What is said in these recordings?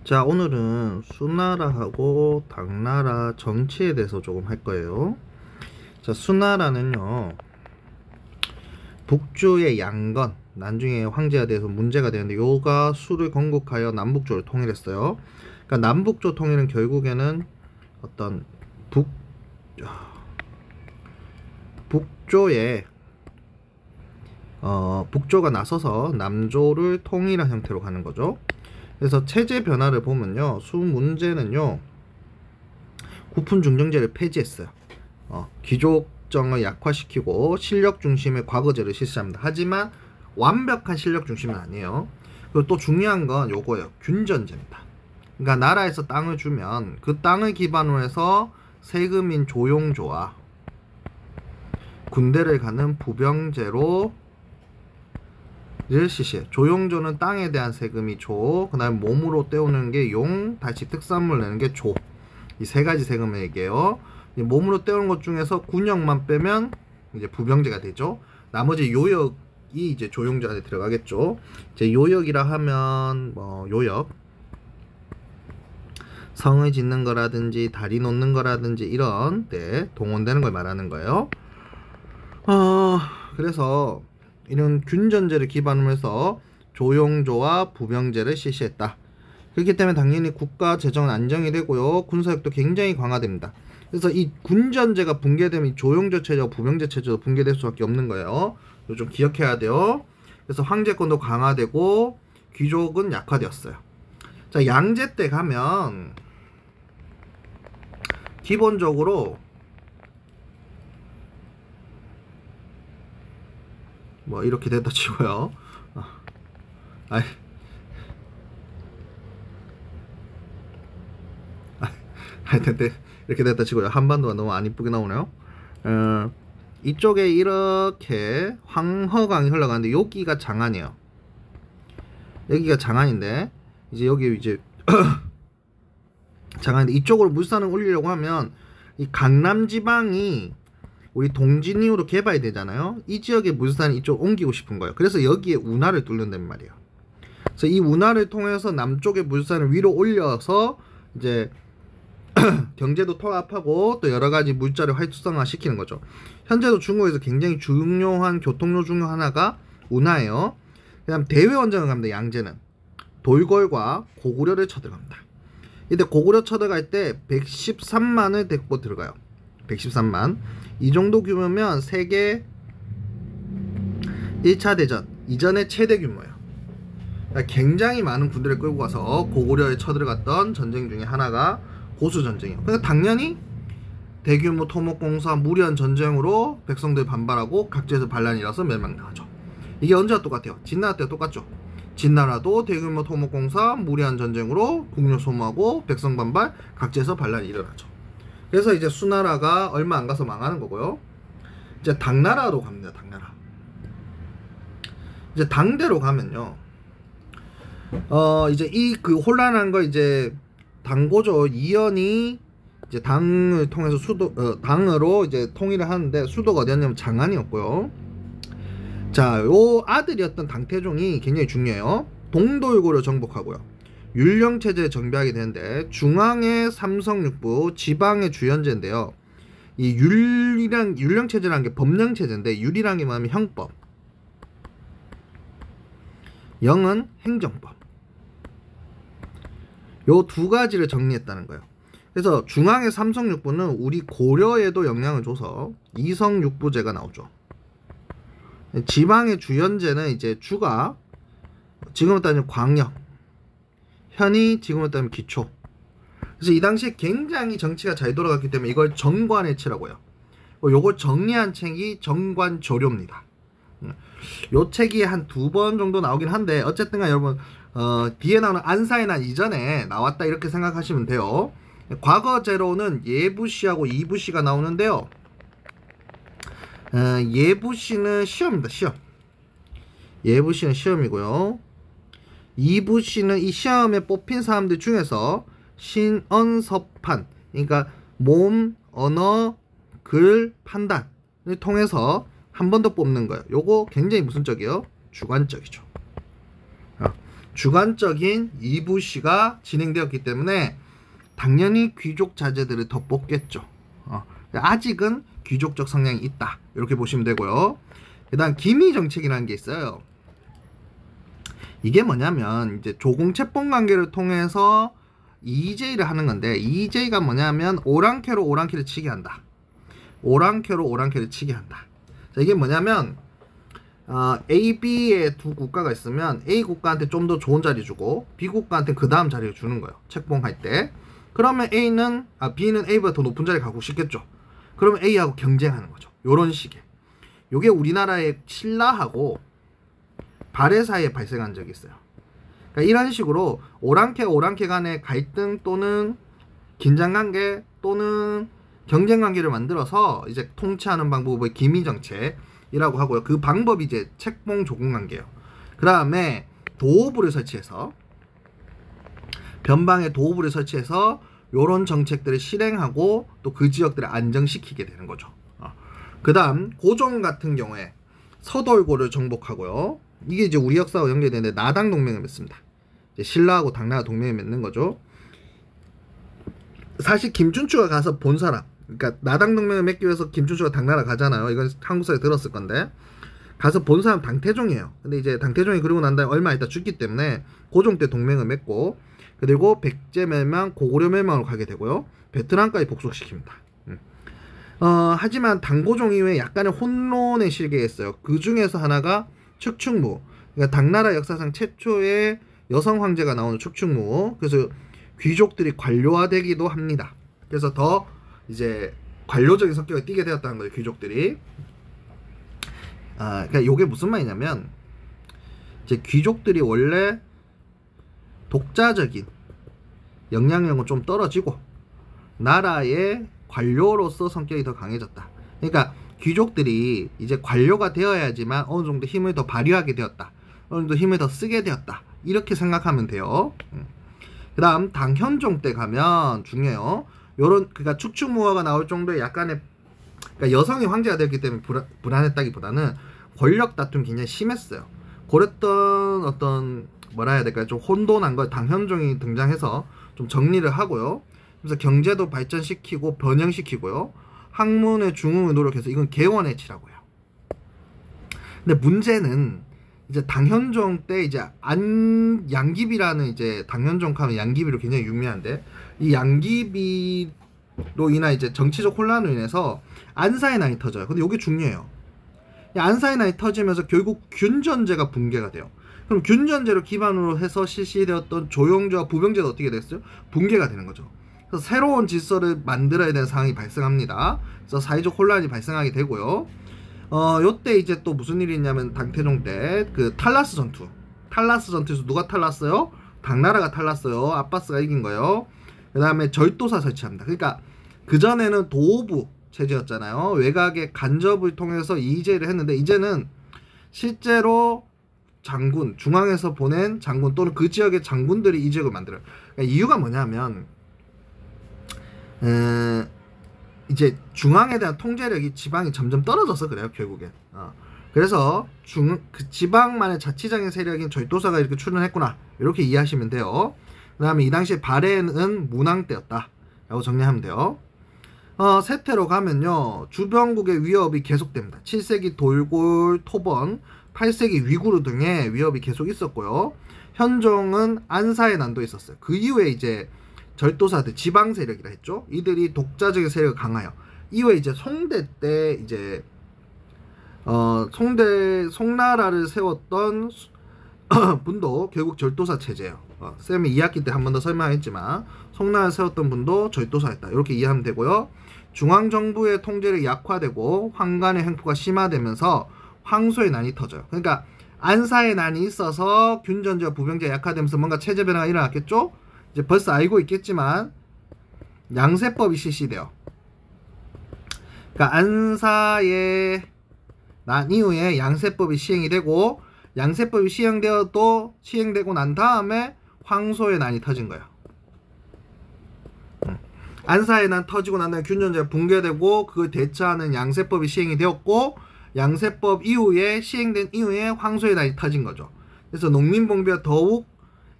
자, 오늘은 수나라하고 당나라 정치에 대해서 조금 할 거예요. 자, 수나라는요, 북주의 양건, 나중에 황제가 돼서 문제가 되는데, 요가 수를 건국하여 남북조를 통일했어요. 그러니까 남북조 통일은 결국에는 어떤 북조의 북조가 나서서 남조를 통일한 형태로 가는 거죠. 그래서 체제 변화를 보면요, 수 문제는요, 구품중정제를 폐지했어요. 귀족정을 약화시키고 실력 중심의 과거제를 실시합니다. 하지만 완벽한 실력 중심은 아니에요. 그리고 또 중요한 건 요거예요. 균전제입니다. 그러니까 나라에서 땅을 주면 그 땅을 기반으로 해서 세금인 조용조와 군대를 가는 부병제로 실시해. 조용조는 땅에 대한 세금이 조, 그 다음에 몸으로 떼오는 게 용, 다시 특산물 내는 게 조. 이 세 가지 세금을 얘기해요. 몸으로 떼오는 것 중에서 군역만 빼면 이제 부병제가 되죠. 나머지 요역이 이제 조용조 안에 들어가겠죠. 이제 요역이라 하면 요역, 성을 짓는 거라든지 다리 놓는 거라든지 이런 데 동원되는 걸 말하는 거예요. 그래서 이런 균전제를 기반으로 해서 조용조와 부병제를 실시했다. 그렇기 때문에 당연히 국가 재정은 안정이 되고요, 군사력도 굉장히 강화됩니다. 그래서 이 군전제가 붕괴되면 이 조용조 체제와 부병제 체제도 붕괴될 수밖에 없는 거예요. 이거 좀 기억해야 돼요. 그래서 황제권도 강화되고 귀족은 약화되었어요. 자, 양제 때 가면 기본적으로 뭐 이렇게 됐다 치고요. 하여튼 이렇게 됐다 치고요. 한반도가 너무 안 이쁘게 나오네요. 이쪽에 이렇게 황허강이 흘러가는데 여기가 장안이에요. 여기가 장안인데 이제 여기 이제 장안인데 이쪽으로 물산을 올리려고 하면 이 강남 지방이 우리 동진 이후로 개발이 되잖아요. 이 지역의 물산이 이쪽 옮기고 싶은 거예요. 그래서 여기에 운하를 뚫는단 말이에요. 그래서 이 운하를 통해서 남쪽의 물산을 위로 올려서 이제 경제도 통합하고 또 여러가지 물자를 활성화 시키는 거죠. 현재도 중국에서 굉장히 중요한 교통로 중 하나가 운하예요. 그 다음 대외원정을 갑니다. 양제는 돌궐과 고구려를 쳐들어갑니다. 이때 고구려 쳐들어갈 때 113만을 데리고 들어가요. 113만. 이 정도 규모면 세계 1차 대전 이전의 최대 규모예요. 그러니까 굉장히 많은 군대를 끌고 가서 고구려에 쳐들어갔던 전쟁 중에 하나가 고수전쟁이에요. 그러니까 당연히 대규모 토목공사 무리한 전쟁으로 백성들 반발하고 각지에서 반란이 일어서 멸망당하죠. 이게 언제와 똑같아요? 진나라 때와 똑같죠. 진나라도 대규모 토목공사 무리한 전쟁으로 국력 소모하고 백성 반발, 각지에서 반란이 일어나죠. 그래서 이제 수나라가 얼마 안 가서 망하는 거고요. 이제 당나라로 갑니다. 당나라. 이제 당대로 가면요, 이제 이 그 혼란한 거 이제 당고조 이연이 이제 당을 통해서 당으로 이제 통일을 하는데 수도가 어디였냐면 장안이었고요. 자, 요 아들이었던 당태종이 굉장히 중요해요. 동돌고를 정복하고요, 율령체제를 정비하게 되는데 중앙의 삼성육부, 지방의 주연제인데요. 이 율령체제라는 게 법령체제인데 율이란 게 뭐냐면 형법, 영은 행정법, 요 두 가지를 정리했다는 거예요. 그래서 중앙의 삼성육부는 우리 고려에도 영향을 줘서 이성육부제가 나오죠. 지방의 주연제는 이제 주가 지금으로 따지면 광역, 현이 지금으로 따지면 기초. 그래서 이 당시에 굉장히 정치가 잘 돌아갔기 때문에 이걸 정관의치라고 해요. 요걸 정리한 책이 정관조료입니다. 요 책이 한 2번 정도 나오긴 한데 어쨌든 간 여러분, 뒤에 나오는 안사에난 이전에 나왔다 이렇게 생각하시면 돼요. 과거제로는 예부시하고 이부시가 나오는데요. 예부시는 시험입니다. 시험. 예부시는 시험이고요. 이부시는 이 시험에 뽑힌 사람들 중에서 신언섭판, 그러니까 몸, 언어, 글, 판단을 통해서 한 번 더 뽑는 거예요. 요거 굉장히 무슨 적이에요? 주관적이죠. 주관적인 이부시가 진행되었기 때문에 당연히 귀족 자제들을 더 뽑겠죠. 아직은 귀족적 성향이 있다, 이렇게 보시면 되고요. 그 다음 기미 정책이라는 게 있어요. 이게 뭐냐면 이제 조공채권 관계를 통해서 EJ를 하는 건데, EJ가 뭐냐면 오랑캐로 오랑캐를 치게 한다. 오랑캐로 오랑캐를 치게 한다. 자, 이게 뭐냐면 A, B의 두 국가가 있으면 A 국가한테 좀 더 좋은 자리 주고 B 국가한테 그 다음 자리를 주는 거예요, 책봉할 때. 그러면 B는 A보다 더 높은 자리 가고 싶겠죠. 그러면 A하고 경쟁하는 거죠. 요런 식의. 요게 우리나라의 신라하고 발해 사이에 발생한 적이 있어요. 그러니까 이런 식으로 오랑캐 간의 갈등 또는 긴장관계 또는 경쟁관계를 만들어서 이제 통치하는 방법의 기미정책이라고 하고요. 그 방법이 이제 책봉 조공관계예요. 그 다음에 도호부를 설치해서, 변방에 도호부를 설치해서 요런 정책들을 실행하고 또 그 지역들을 안정시키게 되는 거죠. 그 다음 고종 같은 경우에 서돌고를 정복하고요. 이게 이제 우리 역사와 연결되는데 나당 동맹을 맺습니다. 이제 신라하고 당나라 동맹을 맺는 거죠. 사실 김춘추가 가서 본 사람, 그러니까 나당 동맹을 맺기 위해서 김춘추가 당나라 가잖아요. 이건 한국사에 들었을 건데, 가서 본 사람 당태종이에요. 근데 이제 당태종이 그러고 난 다음에 얼마 있다 죽기 때문에 고종 때 동맹을 맺고, 그리고 백제 멸망, 고구려 멸망으로 가게 되고요. 베트남까지 복속시킵니다. 하지만 당고종 이후에 약간의 혼론에 실게 했어요. 그 중에서 하나가 축충무. 그러니까 당나라 역사상 최초의 여성 황제가 나오는 축충무. 그래서 귀족들이 관료화되기도 합니다. 그래서 더 이제 관료적인 성격을 띠게 되었다는 거예요, 귀족들이. 그러니까 요게 무슨 말이냐면, 이제 귀족들이 원래 독자적인 영향력은 좀 떨어지고 나라의 관료로서 성격이 더 강해졌다. 그러니까 귀족들이 이제 관료가 되어야지만 어느 정도 힘을 더 발휘하게 되었다, 어느 정도 힘을 더 쓰게 되었다, 이렇게 생각하면 돼요. 그 다음 당현종 때 가면 중요해요. 요런, 그러니까 축축무화가 나올 정도의 약간의, 그러니까 여성이 황제가 되었기 때문에 불안했다기보다는 권력 다툼이 굉장히 심했어요. 그랬던 어떤 뭐라 해야 될까요? 좀 혼돈한 걸 당현종이 등장해서 좀 정리를 하고요. 그래서 경제도 발전시키고 변형시키고요. 학문의 중흥을 노력해서 이건 개원해치라고요. 근데 문제는 이제 당현종 때 이제 양귀비라는, 이제 당현종 하면 양귀비로 굉장히 유명한데, 이 양귀비로 인한 이제 정치적 혼란으로 인해서 안사의 난이 터져요. 근데 이게 중요해요. 이 안사의 난이 터지면서 결국 균전제가 붕괴가 돼요. 그럼 균전제를 기반으로 해서 실시되었던 조용제와 부병제도 어떻게 됐어요? 붕괴가 되는 거죠. 그래서 새로운 질서를 만들어야 되는 상황이 발생합니다. 그래서 사회적 혼란이 발생하게 되고요. 요때 이제 또 무슨 일이 있냐면, 당태종 때 그 탈라스 전투에서 누가 탈났어요? 당나라가 탈났어요. 아빠스가 이긴 거예요. 그 다음에 절도사 설치합니다. 그러니까 그전에는 도호부 체제였잖아요. 외곽의 간접을 통해서 이재를 했는데, 이제는 실제로 장군, 중앙에서 보낸 장군 또는 그 지역의 장군들이 이 지역을 만들어요. 그러니까 이유가 뭐냐면, 이제 중앙에 대한 통제력이 지방이 점점 떨어져서 그래요, 결국엔. 그래서 그 지방만의 자치적인 세력인 절도사가 이렇게 출현했구나, 이렇게 이해하시면 돼요. 그 다음에 이 당시에 발해는 문왕 때였다 라고 정리하면 돼요. 세태로 가면요, 주변국의 위협이 계속됩니다. 7세기 돌골, 토번, 8세기 위구르 등의 위협이 계속 있었고요. 현종은 안사의 난도 있었어요. 그 이후에 이제 절도사들, 지방 세력이라 했죠. 이들이 독자적인 세력이 강하여, 이후에 이제 송대 때 이제 송나라를 세웠던 분도 결국 절도사 체제예요. 쌤이 2학기 때 한 번 더 설명했지만 송나라를 세웠던 분도 절도사였다, 이렇게 이해하면 되고요. 중앙정부의 통제력이 약화되고 황간의 횡포가 심화되면서 황소의 난이 터져요. 그러니까 안사의 난이 있어서 균전제와 부병제가 약화되면서 뭔가 체제 변화가 일어났겠죠. 이제 벌써 알고 있겠지만 양세법이 실시돼요. 그러니까 안사의 난 이후에 양세법이 시행이 되고, 양세법이 시행되고 난 다음에 황소의 난이 터진 거예요. 안사의 난 터지고 난 다음에 균전제가 붕괴되고 그걸 대처하는 양세법이 시행이 되었고, 양세법 이후에 시행된 이후에 황소의 난이 터진 거죠. 그래서 농민봉비가 더욱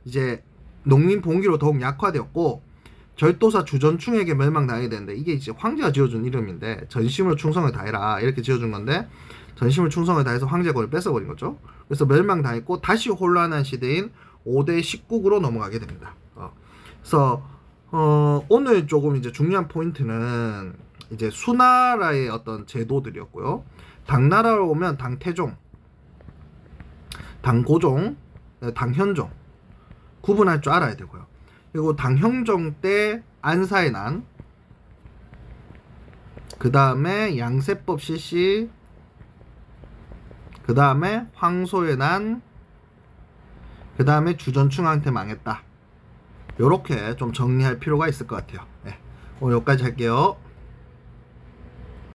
이제 농민 봉기로 더욱 약화되었고 절도사 주전충에게 멸망당하게 되는데, 이게 이제 황제가 지어준 이름인데 전심으로 충성을 다해라 이렇게 지어준 건데 전심을 충성을 다해서 황제권을 뺏어버린 거죠. 그래서 멸망당했고 다시 혼란한 시대인 5대 19구로 넘어가게 됩니다. 그래서 오늘 조금 이제 중요한 포인트는 이제 수나라의 어떤 제도들이었고요. 당나라로 오면 당태종, 당고종, 당현종 구분할 줄 알아야 되고요. 그리고 당형종 때 안사의 난, 그 다음에 양세법 실시, 그 다음에 황소의 난, 그 다음에 주전충한테 망했다. 요렇게 좀 정리할 필요가 있을 것 같아요. 네, 오늘 여기까지 할게요.